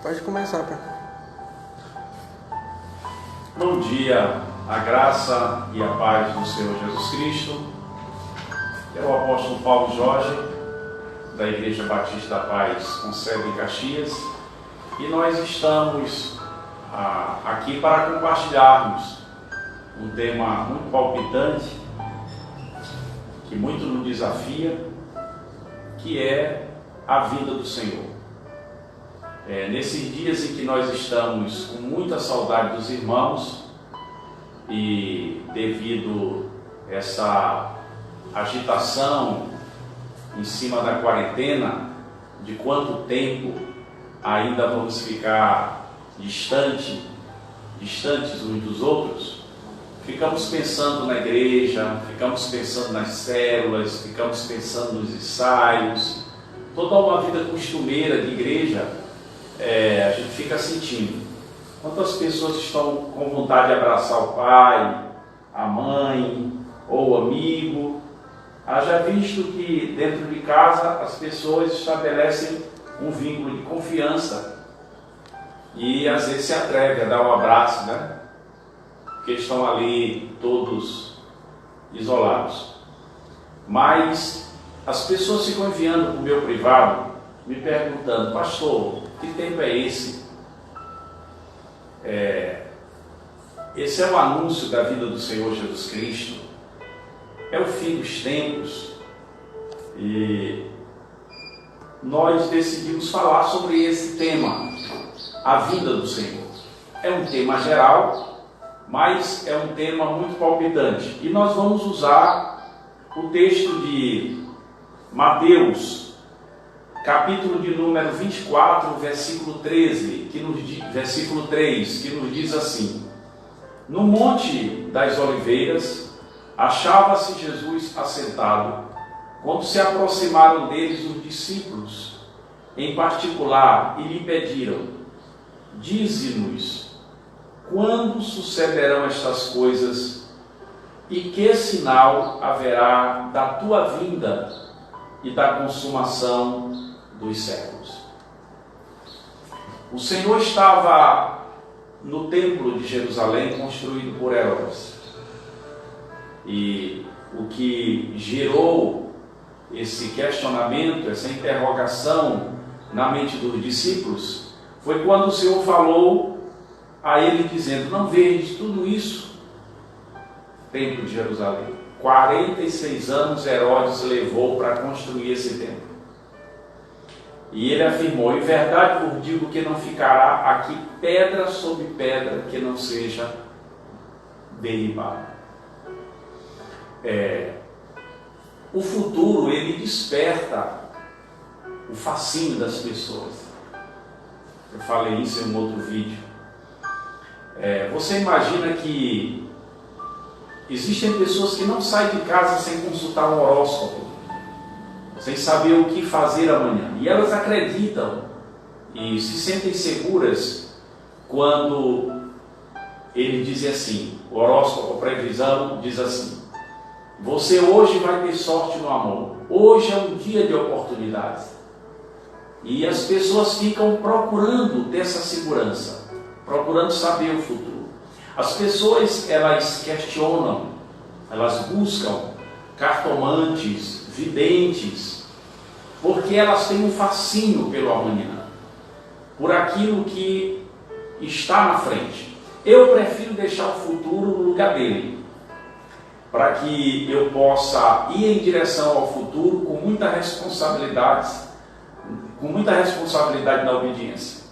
Pode começar, pai. Bom dia, a graça e a paz do Senhor Jesus Cristo. É o apóstolo Paulo Jorge, da Igreja Batista da Paz, com sede em Caxias, e nós estamos aqui para compartilharmos um tema muito palpitante, que muito nos desafia, que é a vinda do Senhor. Nesses dias em que nós estamos com muita saudade dos irmãos e devido a essa agitação em cima da quarentena, de quanto tempo ainda vamos ficar distantes uns dos outros, ficamos pensando na igreja, ficamos pensando nas células, ficamos pensando nos ensaios, toda uma vida costumeira de igreja. A gente fica sentindo quantas pessoas estão com vontade de abraçar o pai, a mãe ou o amigo. Haja visto que dentro de casa as pessoas estabelecem um vínculo de confiança e às vezes se atrevem a dar um abraço, né? Porque estão ali todos isolados. Mas as pessoas ficam enviando para o meu privado, me perguntando: pastor, que tempo é esse? Esse é o anúncio da vida do Senhor Jesus Cristo. É o fim dos tempos. E nós decidimos falar sobre esse tema, a vinda do Senhor. É um tema geral, mas é um tema muito palpitante. E nós vamos usar o texto de Mateus, capítulo de número 24, versículo 13, versículo 3, que nos diz assim: no Monte das Oliveiras, achava-se Jesus assentado, quando se aproximaram deles os discípulos, em particular, e lhe pediram: dize-nos, quando sucederão estas coisas, e que sinal haverá da tua vinda e da consumação dos séculos? O Senhor estava no templo de Jerusalém, construído por Herodes, e o que gerou esse questionamento, essa interrogação na mente dos discípulos, foi quando o Senhor falou a ele dizendo: não vedes tudo isso? Templo de Jerusalém, 46 anos Herodes levou para construir esse templo. E ele afirmou: em verdade vos digo que não ficará aqui pedra sobre pedra que não seja derribada. O futuro, ele desperta o fascínio das pessoas. Eu falei isso em um outro vídeo. Você imagina que existem pessoas que não saem de casa sem consultar um horóscopo, sem saber o que fazer amanhã. E elas acreditam e se sentem seguras quando ele diz assim, o horóscopo, a previsão diz assim: você hoje vai ter sorte no amor, hoje é um dia de oportunidades. E as pessoas ficam procurando ter essa segurança, procurando saber o futuro. As pessoas, elas questionam, elas buscam cartomantes, videntes, porque elas têm um fascínio pelo amanhã, por aquilo que está na frente. Eu prefiro deixar o futuro no lugar dele, para que eu possa ir em direção ao futuro com muita responsabilidade na obediência.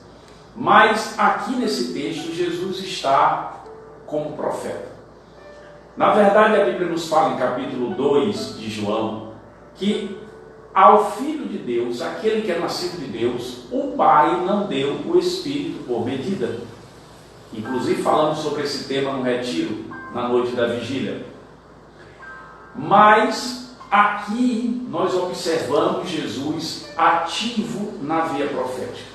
Mas aqui nesse texto, Jesus está como profeta. Na verdade, a Bíblia nos fala em capítulo 2 de João, que ao Filho de Deus, aquele que é nascido de Deus, o Pai não deu o Espírito por medida. Inclusive falamos sobre esse tema no retiro, na noite da vigília. Mas aqui nós observamos Jesus ativo na via profética.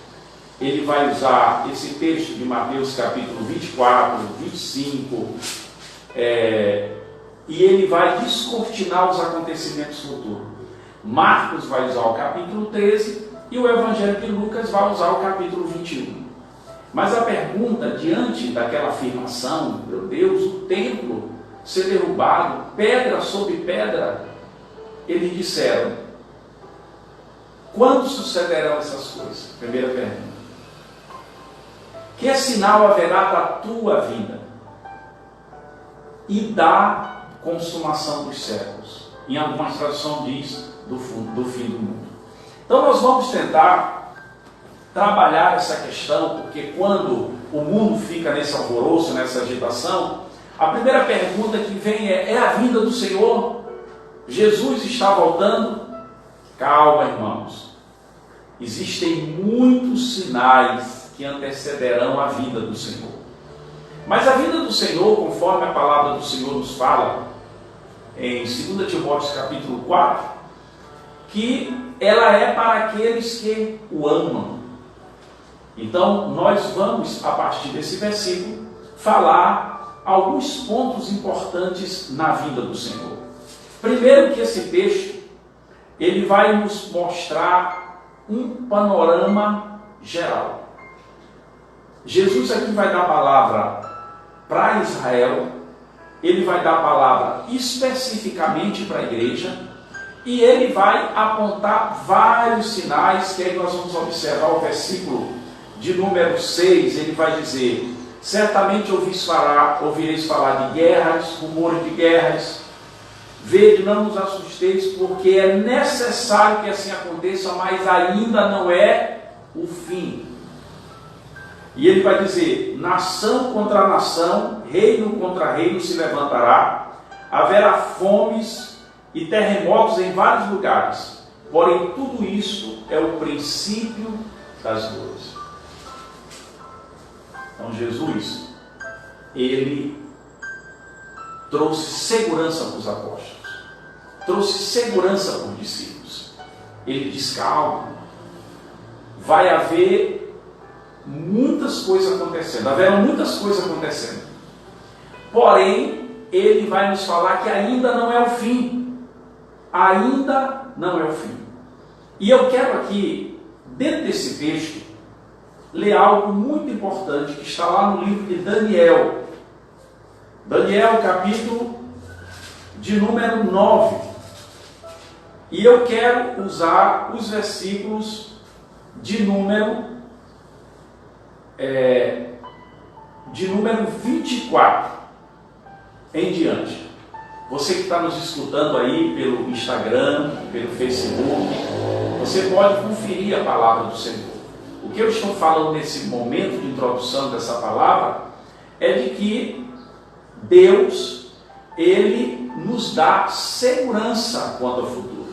Ele vai usar esse texto de Mateus capítulo 24, 25, e ele vai descortinar os acontecimentos futuros. Marcos vai usar o capítulo 13 e o Evangelho de Lucas vai usar o capítulo 21. Mas a pergunta, diante daquela afirmação, meu Deus, o templo ser derrubado, pedra sobre pedra, eles disseram: quando sucederão essas coisas? Primeira pergunta. Que sinal haverá da tua vinda e da consumação dos séculos? Em algumas traduções diz do fim do mundo. Então nós vamos tentar trabalhar essa questão, porque quando o mundo fica nesse alvoroço, nessa agitação, a primeira pergunta que vem é a vinda do Senhor? Jesus está voltando? Calma, irmãos. Existem muitos sinais que antecederão a vinda do Senhor. Mas a vinda do Senhor, conforme a palavra do Senhor nos fala, em 2 Timóteo capítulo 4, que ela é para aqueles que o amam. Então, nós vamos, a partir desse versículo, falar alguns pontos importantes na vinda do Senhor. Primeiro que esse texto, ele vai nos mostrar um panorama geral. Jesus aqui vai dar a palavra para Israel, ele vai dar a palavra especificamente para a igreja, e ele vai apontar vários sinais, que aí nós vamos observar o versículo de número 6, ele vai dizer: certamente ouvireis falar de guerras, rumores de guerras. Vede, não nos assusteis, porque é necessário que assim aconteça, mas ainda não é o fim. E ele vai dizer: nação contra nação, reino contra reino se levantará, haverá fomes e terremotos em vários lugares. Porém, tudo isso é o princípio das dores. Então, Jesus, ele trouxe segurança para os apóstolos, trouxe segurança para os discípulos. Ele diz: calma, vai haver muitas coisas acontecendo, haverão muitas coisas acontecendo. Porém, ele vai nos falar que ainda não é o fim. Ainda não é o fim. E eu quero aqui, dentro desse texto, ler algo muito importante que está lá no livro de Daniel. Daniel, capítulo de número 9. E eu quero usar os versículos de número 24 em diante. Você que está nos escutando aí pelo Instagram, pelo Facebook, você pode conferir a palavra do Senhor. O que eu estou falando nesse momento de introdução dessa palavra é de que Deus, ele nos dá segurança quanto ao futuro.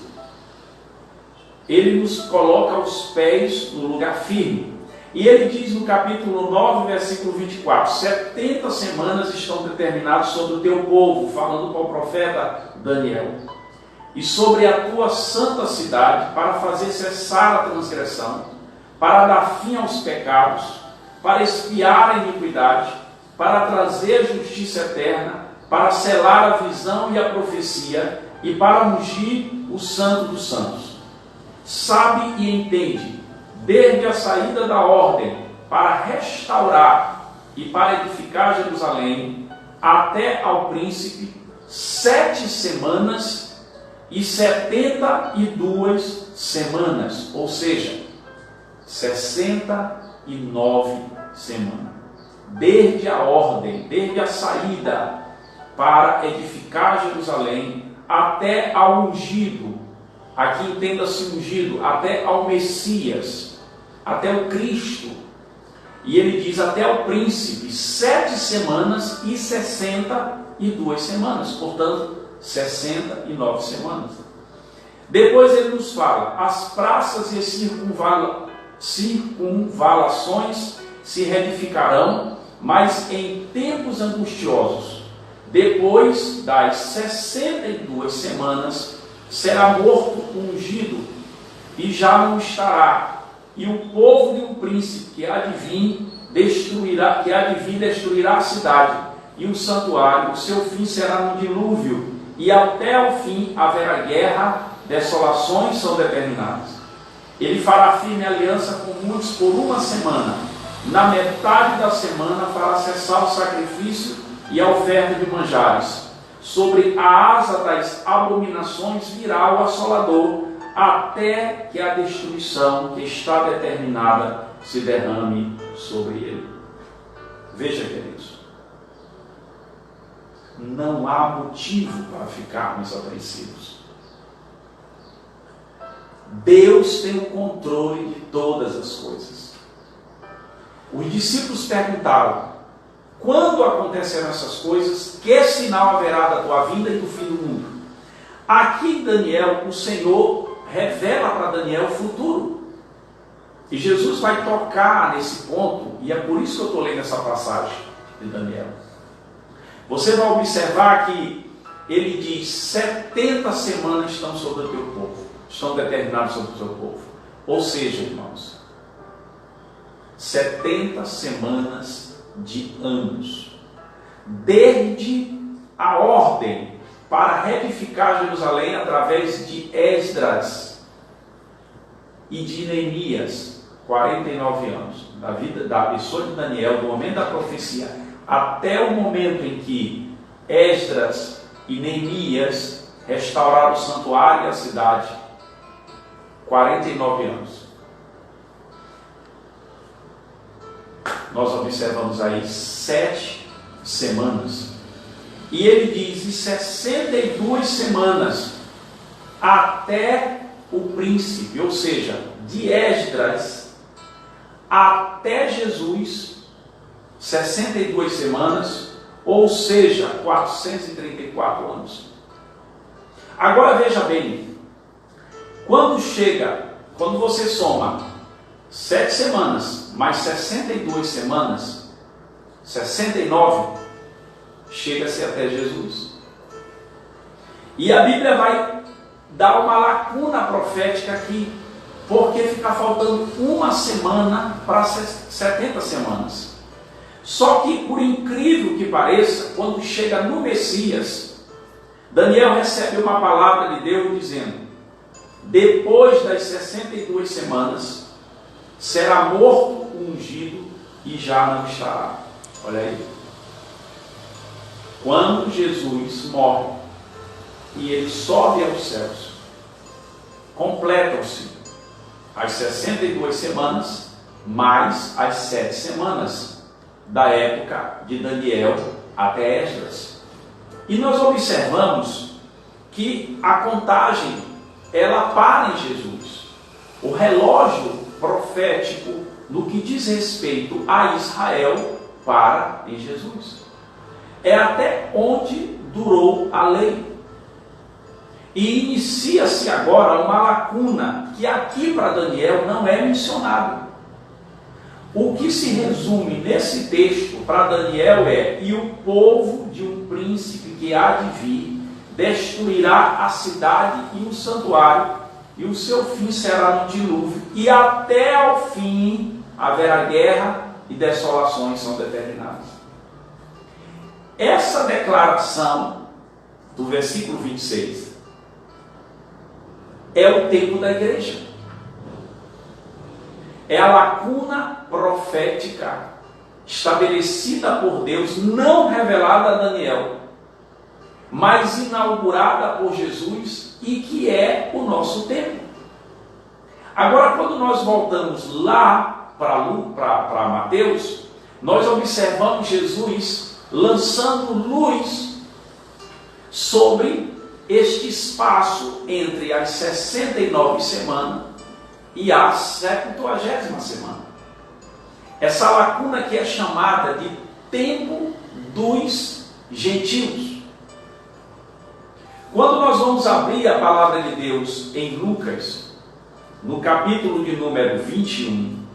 Ele nos coloca os pés no lugar firme. E ele diz no capítulo 9, versículo 24: 70 semanas estão determinadas sobre o teu povo, falando com o profeta Daniel, e sobre a tua santa cidade, para fazer cessar a transgressão, para dar fim aos pecados, para expiar a iniquidade, para trazer justiça eterna, para selar a visão e a profecia, e para ungir o santo dos santos. Sabe e entende, desde a saída da ordem para restaurar e para edificar Jerusalém, até ao príncipe, 7 semanas e 72 semanas, ou seja, 69 semanas. Desde a ordem, desde a saída para edificar Jerusalém, até ao ungido, aqui entenda-se ungido, até ao Messias, até o Cristo. E ele diz até ao príncipe, 7 semanas e 62 semanas, portanto, 69 semanas. Depois ele nos fala: as praças e as circunvalações se reedificarão, mas em tempos angustiosos. Depois das 62 semanas, será morto o ungido, e já não estará. E o povo de um príncipe que há de vir destruirá a cidade e o santuário. O seu fim será no dilúvio, e até o fim haverá guerra, desolações são determinadas. Ele fará firme aliança com muitos por 1 semana, na metade da semana fará cessar o sacrifício e a oferta de manjares. Sobre a asa das abominações virá o assolador, até que a destruição que está determinada se derrame sobre ele. Veja, queridos, não há motivo para ficarmos apreensivos. Deus tem o controle de todas as coisas. Os discípulos perguntaram: quando acontecerão essas coisas? Que sinal haverá da tua vinda e do fim do mundo? Aqui, Daniel, o Senhor revela para Daniel o futuro. E Jesus vai tocar nesse ponto, e é por isso que eu estou lendo essa passagem de Daniel. Você vai observar que ele diz: 70 semanas estão sobre o teu povo, estão determinadas sobre o teu povo. Ou seja, irmãos, 70 semanas de anos, desde a ordem para reedificar Jerusalém através de Esdras e de Neemias, 49 anos, da vida da pessoa de Daniel, do momento da profecia, até o momento em que Esdras e Neemias restauraram o santuário e a cidade, 49 anos. Nós observamos aí 7 semanas. E ele diz: e 62 semanas até o príncipe, ou seja, de Esdras até Jesus, 62 semanas, ou seja, 434 anos. Agora veja bem, quando você soma 7 semanas mais 62 semanas, 69, chega-se até Jesus. E a Bíblia vai dar uma lacuna profética aqui, porque fica faltando uma semana para 70 semanas. Só que, por incrível que pareça, quando chega no Messias, Daniel recebe uma palavra de Deus dizendo: depois das 62 semanas, será morto o ungido e já não estará. Olha aí. Quando Jesus morre e ele sobe aos céus, completam-se as 62 semanas mais as 7 semanas da época de Daniel até Esdras. E nós observamos que a contagem, ela para em Jesus. O relógio profético no que diz respeito a Israel para em Jesus. É até onde durou a lei. E inicia-se agora uma lacuna que aqui para Daniel não é mencionado. O que se resume nesse texto para Daniel é: e o povo de um príncipe que há de vir destruirá a cidade e o santuário, e o seu fim será no dilúvio, e até ao fim haverá guerra e desolações são determinadas. Essa declaração do versículo 26 é o tempo da igreja. É a lacuna profética estabelecida por Deus, não revelada a Daniel, mas inaugurada por Jesus, e que é o nosso tempo. Agora, quando nós voltamos lá para Mateus, nós observamos Jesus lançando luz sobre este espaço entre as 69 semanas e a 70ª semana. Essa lacuna que é chamada de tempo dos gentios. Quando nós vamos abrir a palavra de Deus em Lucas, no capítulo de número 21,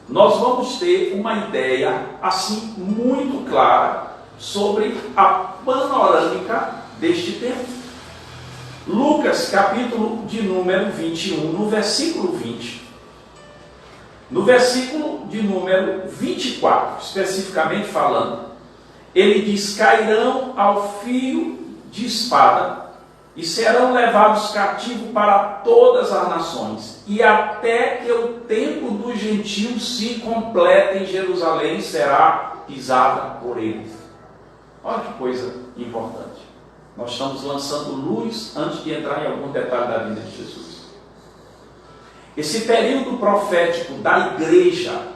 nós vamos ter uma ideia assim muito clara sobre a panorâmica deste tempo. Lucas, capítulo de número 21, no versículo 20. No versículo de número 24, especificamente falando, ele diz: cairão ao fio de espada e serão levados cativos para todas as nações, e até que o tempo dos gentios se complete em Jerusalém, será pisada por eles. Olha que coisa importante. Nós estamos lançando luz antes de entrar em algum detalhe da vida de Jesus. Esse período profético da igreja,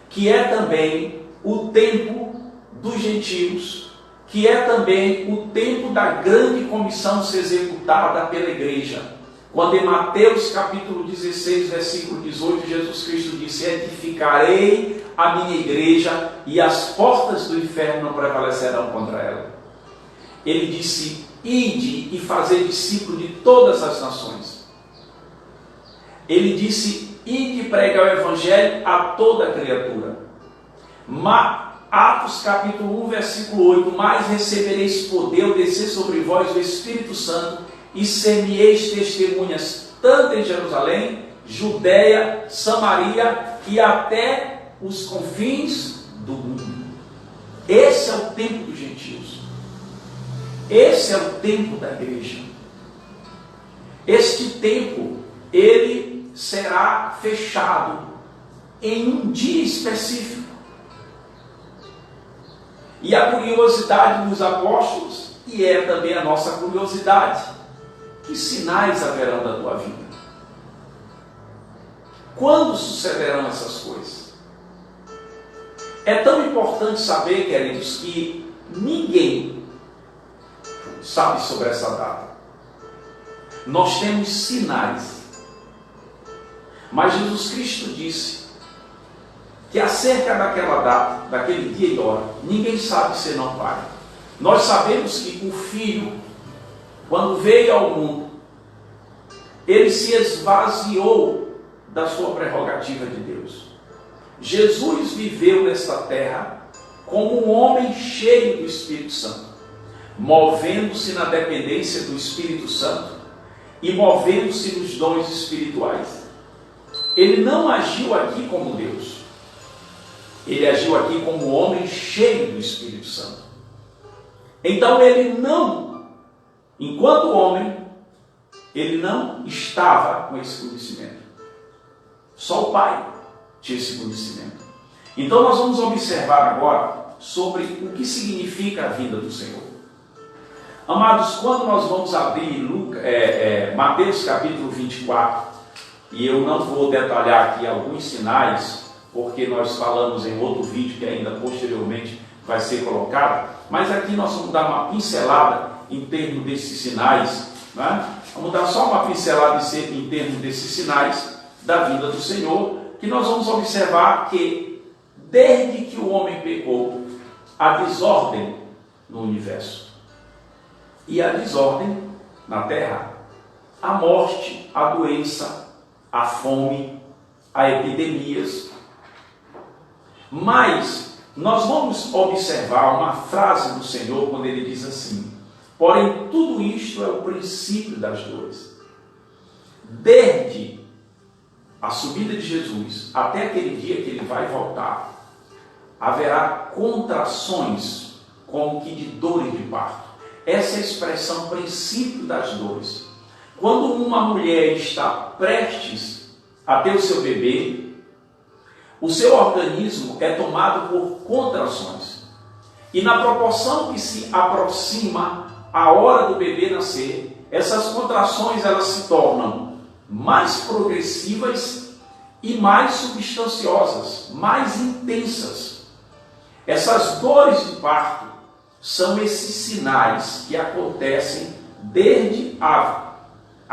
que é também o tempo dos gentios, que é também o tempo da grande comissão ser executada pela igreja. Quando em Mateus capítulo 16, versículo 18, Jesus Cristo disse: edificarei a minha igreja e as portas do inferno não prevalecerão contra ela. Ele disse: ide e fazer discípulo de todas as nações. Ele disse: ide pregar o evangelho a toda criatura. Atos capítulo 1, versículo 8: mas recebereis poder ao descer sobre vós o Espírito Santo, e ser-me-eis testemunhas, tanto em Jerusalém, Judeia, Samaria e até os confins do mundo. Esse é o tempo dos gentios. Esse é o tempo da igreja. Este tempo, ele será fechado em um dia específico. E a curiosidade dos apóstolos, e é também a nossa curiosidade: que sinais haverão da tua vida? Quando sucederão essas coisas? É tão importante saber, queridos, que ninguém sabe sobre essa data. Nós temos sinais. Mas Jesus Cristo disse que acerca daquela data, daquele dia e hora, ninguém sabe senão o Pai. Nós sabemos que o Filho, quando veio ao mundo, ele se esvaziou da sua prerrogativa de Deus. Jesus viveu nesta terra como um homem cheio do Espírito Santo, movendo-se na dependência do Espírito Santo e movendo-se nos dons espirituais. Ele não agiu aqui como Deus. Ele agiu aqui como homem cheio do Espírito Santo. Então ele não, enquanto homem, ele não estava com esse conhecimento. Só o Pai tinha esse conhecimento. Então nós vamos observar agora sobre o que significa a vinda do Senhor. Amados, quando nós vamos abrir Mateus capítulo 24, e eu não vou detalhar aqui alguns sinais, porque nós falamos em outro vídeo que ainda posteriormente vai ser colocado, mas aqui nós vamos dar uma pincelada em termos desses sinais, né? Vamos dar só uma pincelada em termos desses sinais da vinda do Senhor, que nós vamos observar que desde que o homem pecou, há desordem no universo. E a desordem na terra, a morte, a doença, a fome, a epidemias. Mas nós vamos observar uma frase do Senhor quando ele diz assim: porém tudo isto é o princípio das dores. Desde a subida de Jesus até aquele dia que ele vai voltar, haverá contrações como que de dores de parto. Essa é a expressão princípio das dores. Quando uma mulher está prestes a ter o seu bebê, o seu organismo é tomado por contrações. E na proporção que se aproxima a hora do bebê nascer, essas contrações elas se tornam mais progressivas e mais substanciosas, mais intensas. Essas dores de parto são esses sinais que acontecem desde a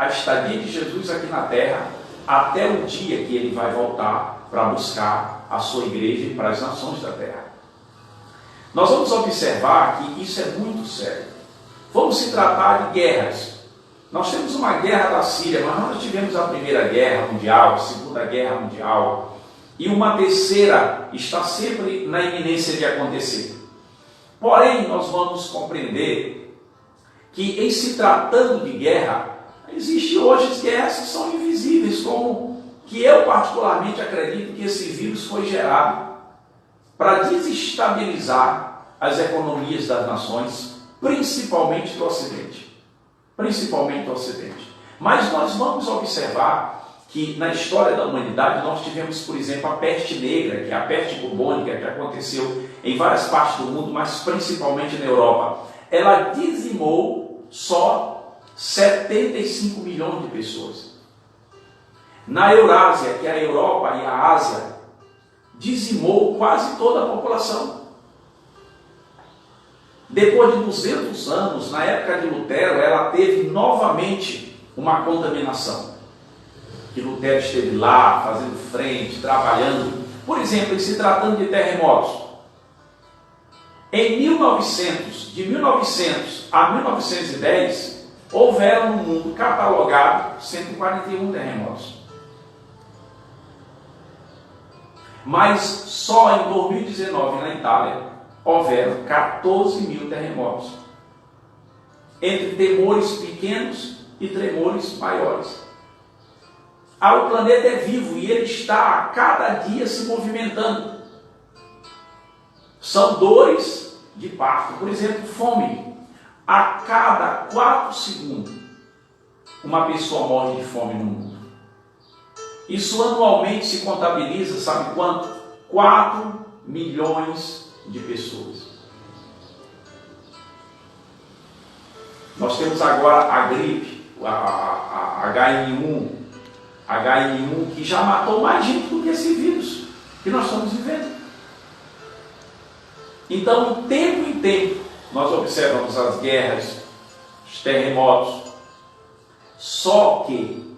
estadia de Jesus aqui na terra até o dia que ele vai voltar para buscar a sua igreja e para as nações da terra. Nós vamos observar que isso é muito sério. Vamos se tratar de guerras. Nós temos uma guerra da Síria, mas nós tivemos a Primeira Guerra Mundial, a Segunda Guerra Mundial, e uma terceira está sempre na iminência de acontecer. Porém, nós vamos compreender que, em se tratando de guerra, existem hoje guerras que são invisíveis, como que eu particularmente acredito que esse vírus foi gerado para desestabilizar as economias das nações, principalmente do Ocidente. principalmente no Ocidente. Mas nós vamos observar que na história da humanidade nós tivemos, por exemplo, a peste negra, que é a peste bubônica, que aconteceu em várias partes do mundo, mas principalmente na Europa. Ela dizimou só 75 milhões de pessoas. Na Eurásia, que é a Europa e a Ásia, dizimou quase toda a população. Depois de 200 anos, na época de Lutero, ela teve novamente uma contaminação. Que Lutero esteve lá, fazendo frente, trabalhando. Por exemplo, em se tratando de terremotos. Em 1900, de 1900 a 1910, houveram no mundo catalogado 141 terremotos. Mas só em 2019, na Itália, houveram 14 mil terremotos. Entre tremores pequenos e tremores maiores. O planeta é vivo e ele está a cada dia se movimentando. São dores de parto. Por exemplo, fome. A cada 4 segundos, uma pessoa morre de fome no mundo. Isso anualmente se contabiliza, sabe quanto? 4 milhões de pessoas. Nós temos agora a gripe, a H1N1, que já matou mais gente do que esse vírus que nós estamos vivendo. Então, de tempo em tempo, nós observamos as guerras, os terremotos. Só que,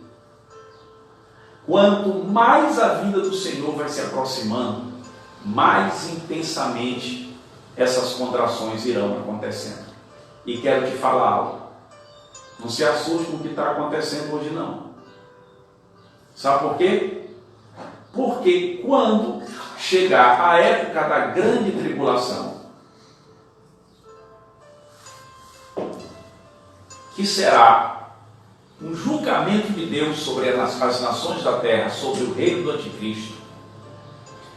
quanto mais a vinda do Senhor vai se aproximando, mais intensamente essas contrações irão acontecendo. E quero te falar algo. Não se assuste com o que está acontecendo hoje, não. Sabe por quê? Porque quando chegar a época da grande tribulação, que será um julgamento de Deus sobre as nações da terra, sobre o reino do anticristo,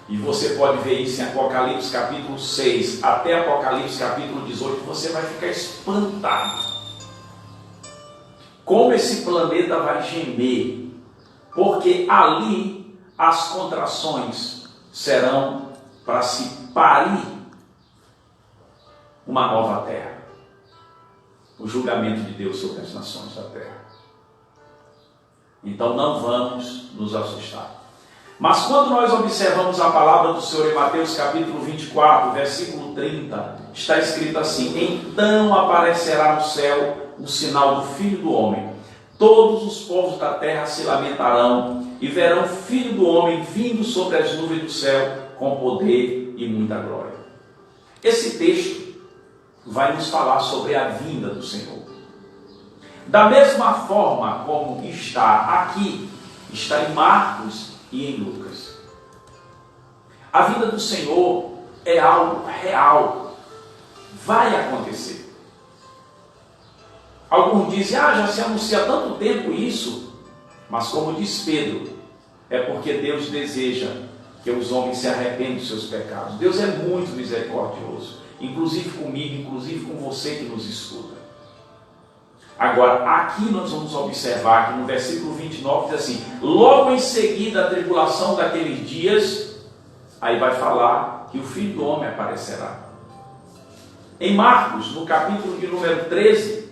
e você pode ver isso em Apocalipse capítulo 6 até Apocalipse capítulo 18, você vai ficar espantado como esse planeta vai gemer, porque ali as contrações serão para se parir uma nova terra. O julgamento de Deus sobre as nações da terra. Então não vamos nos assustar. Mas quando nós observamos a palavra do Senhor em Mateus capítulo 24, versículo 30, está escrito assim: então aparecerá no céu o sinal do Filho do Homem. Todos os povos da terra se lamentarão e verão o Filho do Homem vindo sobre as nuvens do céu com poder e muita glória. Esse texto vai nos falar sobre a vinda do Senhor. Da mesma forma como está aqui, está em Marcos e em Lucas. A vinda do Senhor é algo real. Vai acontecer. Alguns dizem, já se anuncia há tanto tempo isso. Mas como diz Pedro, é porque Deus deseja que os homens se arrependam dos seus pecados. Deus é muito misericordioso. Inclusive comigo, inclusive com você que nos escuta. Agora, aqui nós vamos observar que no versículo 29 diz assim: logo em seguida a tribulação daqueles dias, aí vai falar que o Filho do Homem aparecerá. Em Marcos, no capítulo de número 13,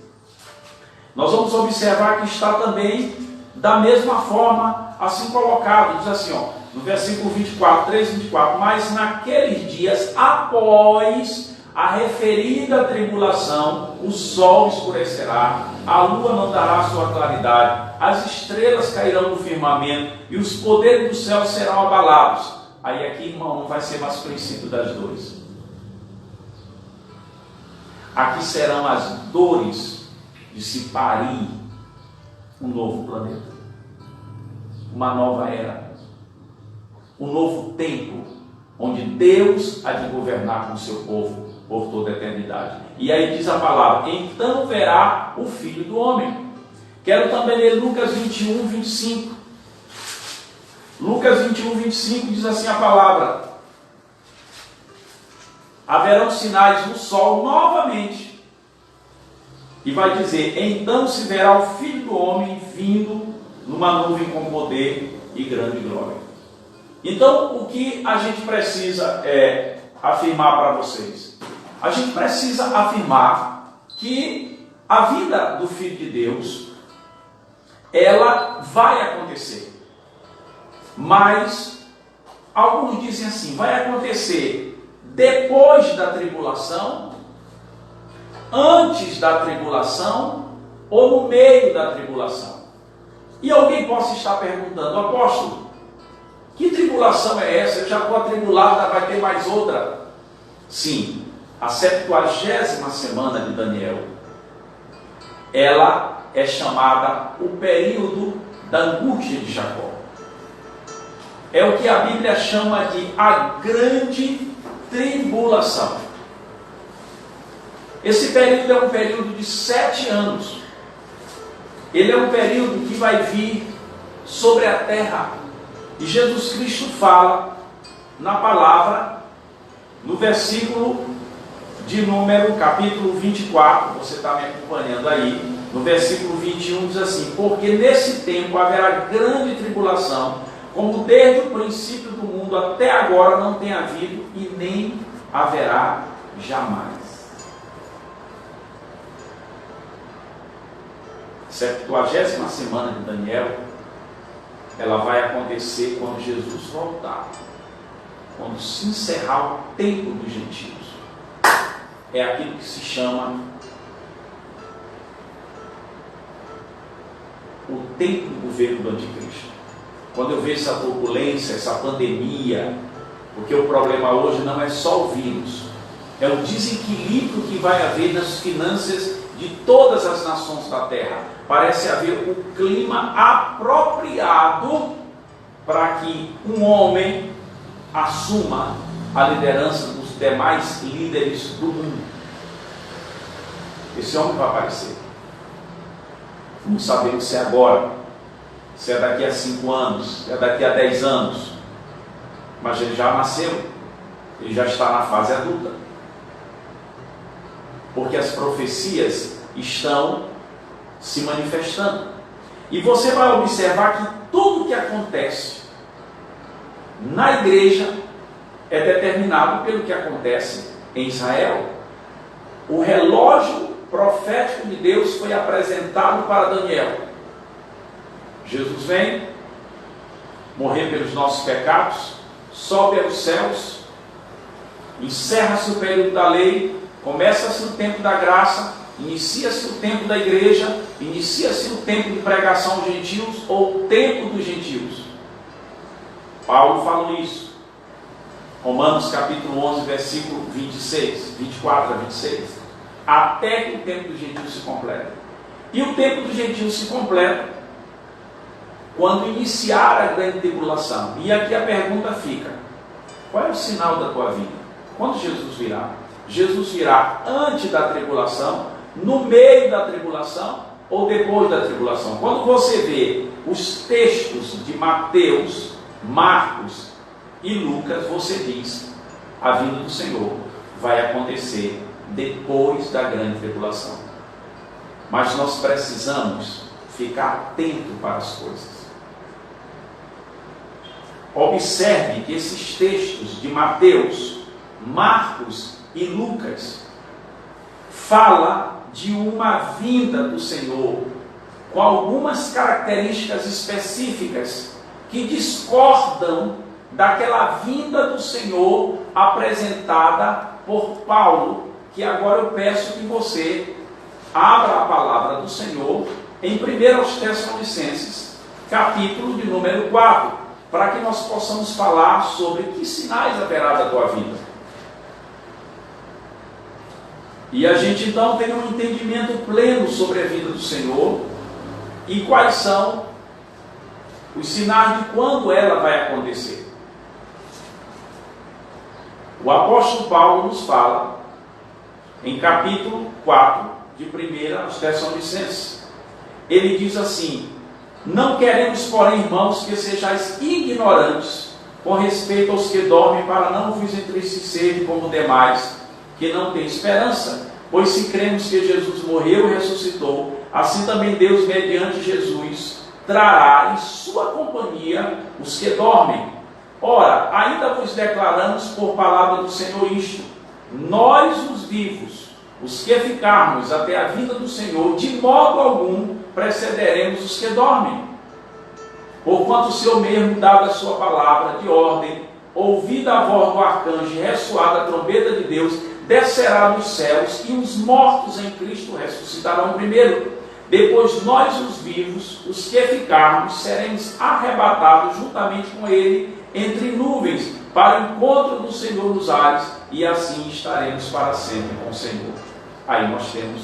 nós vamos observar que está também da mesma forma assim colocado. Diz assim, no versículo 24, 13 e 24: mas naqueles dias, após a referida tribulação, o sol escurecerá, a lua não dará sua claridade, as estrelas cairão do firmamento e os poderes do céu serão abalados. Aí aqui, irmão, não vai ser mais princípio das dores. Aqui serão as dores de se parir um novo planeta, uma nova era, um novo tempo, onde Deus há de governar com o seu povo por toda a eternidade. E aí diz a palavra: então verá o Filho do Homem. Quero também ler Lucas 21, 25. Lucas 21, 25 diz assim a palavra: haverão sinais no sol novamente, E vai dizer: então se verá o Filho do Homem vindo numa nuvem com poder e grande glória. Então, o que a gente precisa afirmar para vocês? A gente precisa afirmar que a vinda do Filho de Deus, ela vai acontecer. Mas alguns dizem assim: vai acontecer depois da tribulação, antes da tribulação ou no meio da tribulação. E alguém possa estar perguntando: apóstolo, que tribulação é essa? Eu já estou atribulada, vai ter mais outra? Sim, a 70ª semana de Daniel, ela é chamada o período da angústia de Jacó. É o que a Bíblia chama de a grande tribulação. Esse período é um período de 7 anos. Ele é um período que vai vir sobre a terra. E Jesus Cristo fala na palavra, no versículo de número, capítulo 24, você está me acompanhando aí, no versículo 21 diz assim: porque nesse tempo haverá grande tribulação, como desde o princípio do mundo até agora não tem havido e nem haverá jamais. 70ª semana de Daniel, ela vai acontecer quando Jesus voltar, quando se encerrar o tempo dos gentios. É aquilo que se chama o tempo do governo do anticristo. Quando eu vejo essa turbulência, essa pandemia, porque o problema hoje não é só o vírus, é o desequilíbrio que vai haver nas finanças de todas as nações da terra. Parece haver o clima apropriado para que um homem assuma a liderança dos demais líderes do mundo. Esse homem vai aparecer. Não sabemos se é agora, se é daqui a 5 anos, se é daqui a 10 anos, mas ele já nasceu, ele já está na fase adulta, porque as profecias estão se manifestando. E você vai observar que tudo que acontece na igreja é determinado pelo que acontece em Israel. O relógio profético de Deus foi apresentado para Daniel. Jesus vem, morrer pelos nossos pecados, sobe aos céus, encerra-se o período da lei, começa-se o tempo da graça, inicia-se o tempo da igreja, inicia-se o tempo de pregação aos gentios, ou o tempo dos gentios. Paulo falou isso. Romanos capítulo 11, versículo 24 a 26. Até que o tempo dos gentios se completa. E o tempo dos gentios se completa quando iniciar a grande tribulação. E aqui a pergunta fica: qual é o sinal da tua vida? Quando Jesus virá? Jesus virá antes da tribulação, no meio da tribulação ou depois da tribulação? Quando você vê os textos de Mateus, Marcos e Lucas, você diz: a vinda do Senhor vai acontecer depois da grande tribulação. Mas nós precisamos ficar atento para as coisas. Observe que esses textos de Mateus, Marcos e Lucas fala de uma vinda do Senhor com algumas características específicas que discordam daquela vinda do Senhor apresentada por Paulo, que agora eu peço que você abra a palavra do Senhor em 1 Tessalonicenses, capítulo de número 4, para que nós possamos falar sobre que sinais haverá da tua vida. E a gente então tem um entendimento pleno sobre a vida do Senhor e quais são os sinais de quando ela vai acontecer. O apóstolo Paulo nos fala em capítulo 4 de 1 Tessalonicenses. Ele diz assim: não queremos, porém, irmãos, que sejais ignorantes com respeito aos que dormem, para não vos entristecer como demais, que não têm esperança. Pois se cremos que Jesus morreu e ressuscitou, assim também Deus, mediante Jesus, trará em sua companhia os que dormem. Ora, ainda vos declaramos por palavra do Senhor isto: nós, os vivos, os que ficarmos até a vinda do Senhor, de modo algum precederemos os que dormem. Porquanto o Senhor mesmo, dada a sua palavra de ordem, ouvida a voz do arcanjo e ressoada a trombeta de Deus, descerá dos céus, e os mortos em Cristo ressuscitarão primeiro. Depois nós, os vivos, os que ficarmos, seremos arrebatados juntamente com Ele entre nuvens, para o encontro do Senhor nos ares, e assim estaremos para sempre com o Senhor. Aí nós temos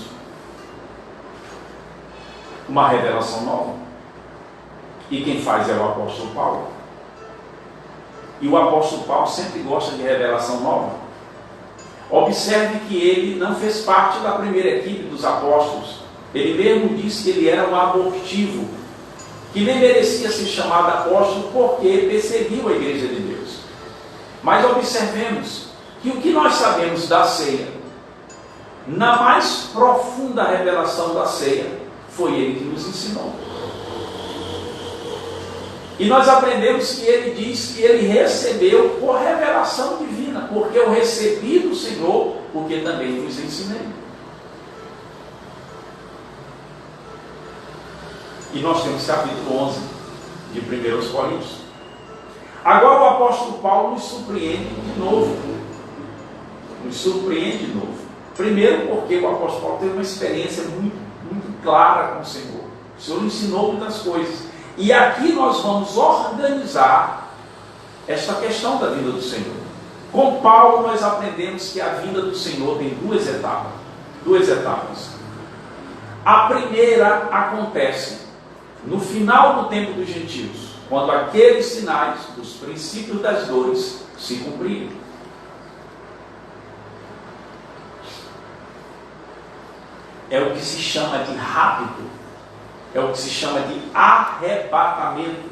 uma revelação nova. E quem faz é o apóstolo Paulo. E o apóstolo Paulo sempre gosta de revelação nova. Observe que ele não fez parte da primeira equipe dos apóstolos. Ele mesmo disse que ele era um abortivo, que nem merecia ser chamado apóstolo porque perseguiu a igreja de Deus. Mas observemos que o que nós sabemos da ceia, na mais profunda revelação da ceia, foi ele que nos ensinou. E nós aprendemos que ele diz que ele recebeu por revelação divina, porque eu recebi do Senhor, porque também vos ensinei. E nós temos capítulo 11 de 1 Coríntios. Agora o apóstolo Paulo nos surpreende de novo. Nos surpreende de novo. Primeiro porque o apóstolo Paulo teve uma experiência muito clara com o Senhor. O Senhor ensinou muitas coisas. E aqui nós vamos organizar esta questão da vinda do Senhor. Com Paulo nós aprendemos que a vinda do Senhor tem duas etapas. A primeira acontece no final do tempo dos gentios, quando aqueles sinais dos princípios das dores se cumprirem. É o que se chama de rapto. É o que se chama de arrebatamento.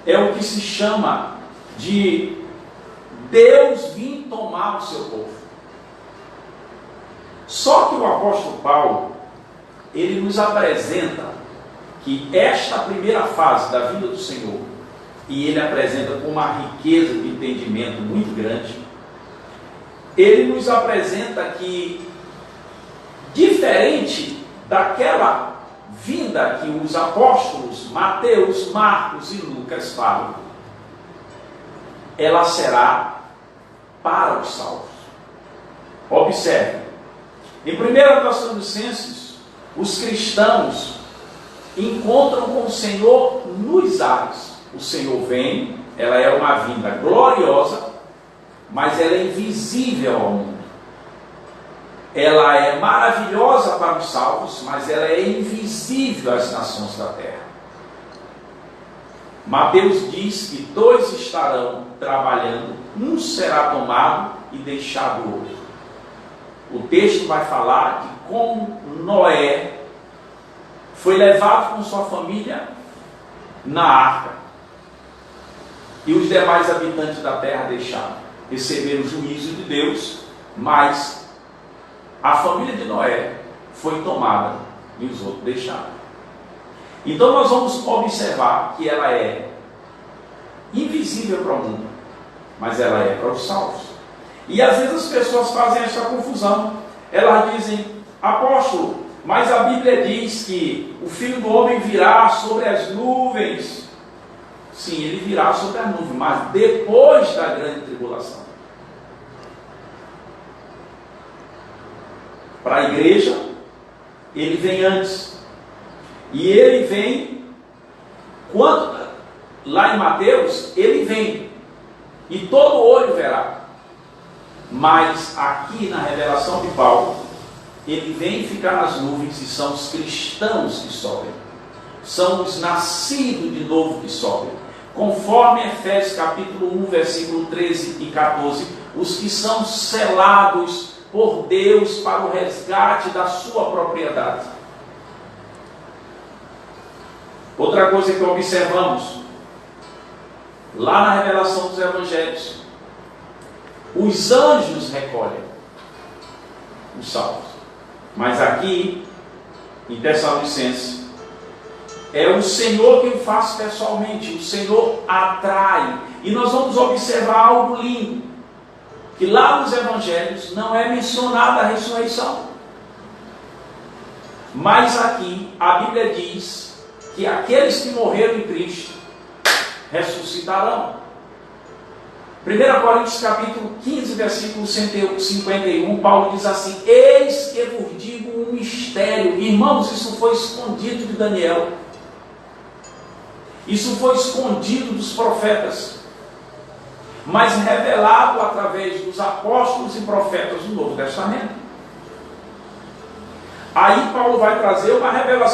É o que se chama de Deus vir tomar o seu povo. Só que o apóstolo Paulo, ele nos apresenta que esta primeira fase da vinda do Senhor, e ele apresenta com uma riqueza de entendimento muito grande, ele nos apresenta que, diferente daquela vinda que os apóstolos Mateus, Marcos e Lucas falam, ela será para os salvos. Observe, em 1 Tessalonicenses, os cristãos encontram com o Senhor nos ares. O Senhor vem, ela é uma vinda gloriosa, mas ela é invisível ao mundo. Ela é maravilhosa para os salvos, mas ela é invisível às nações da terra. Mateus diz que dois estarão trabalhando, um será tomado e deixado o outro. O texto vai falar de como Noé foi levado com sua família na arca, e os demais habitantes da terra deixaram, receberam o juízo de Deus, mas a família de Noé foi tomada e os outros deixaram. Então nós vamos observar que ela é invisível para o mundo, mas ela é para os salvos. E às vezes as pessoas fazem essa confusão. Elas dizem: apóstolo, mas a Bíblia diz que o Filho do Homem virá sobre as nuvens. Sim, ele virá sobre as nuvens, mas depois da grande tribulação. Para a igreja, ele vem antes. E ele vem, quando, lá em Mateus, ele vem. E todo olho verá. Mas aqui na revelação de Paulo, ele vem ficar nas nuvens, e são os cristãos que sobem. São os nascidos de novo que sobem. Conforme Efésios capítulo 1, versículo 13 e 14, os que são selados por Deus para o resgate da sua propriedade. Outra coisa que observamos, lá na revelação dos evangelhos, os anjos recolhem os salvos. Mas aqui, em Tessalonicenses, é o Senhor quem faz pessoalmente, o Senhor atrai. E nós vamos observar algo lindo, que lá nos evangelhos não é mencionada a ressurreição. Mas aqui a Bíblia diz que aqueles que morreram em Cristo ressuscitarão. 1 Coríntios capítulo 15, versículo 51, Paulo diz assim: eis que vos digo um mistério. Irmãos, isso foi escondido de Daniel. Isso foi escondido dos profetas, mas revelado através dos apóstolos e profetas do Novo Testamento. Aí Paulo vai trazer uma revelação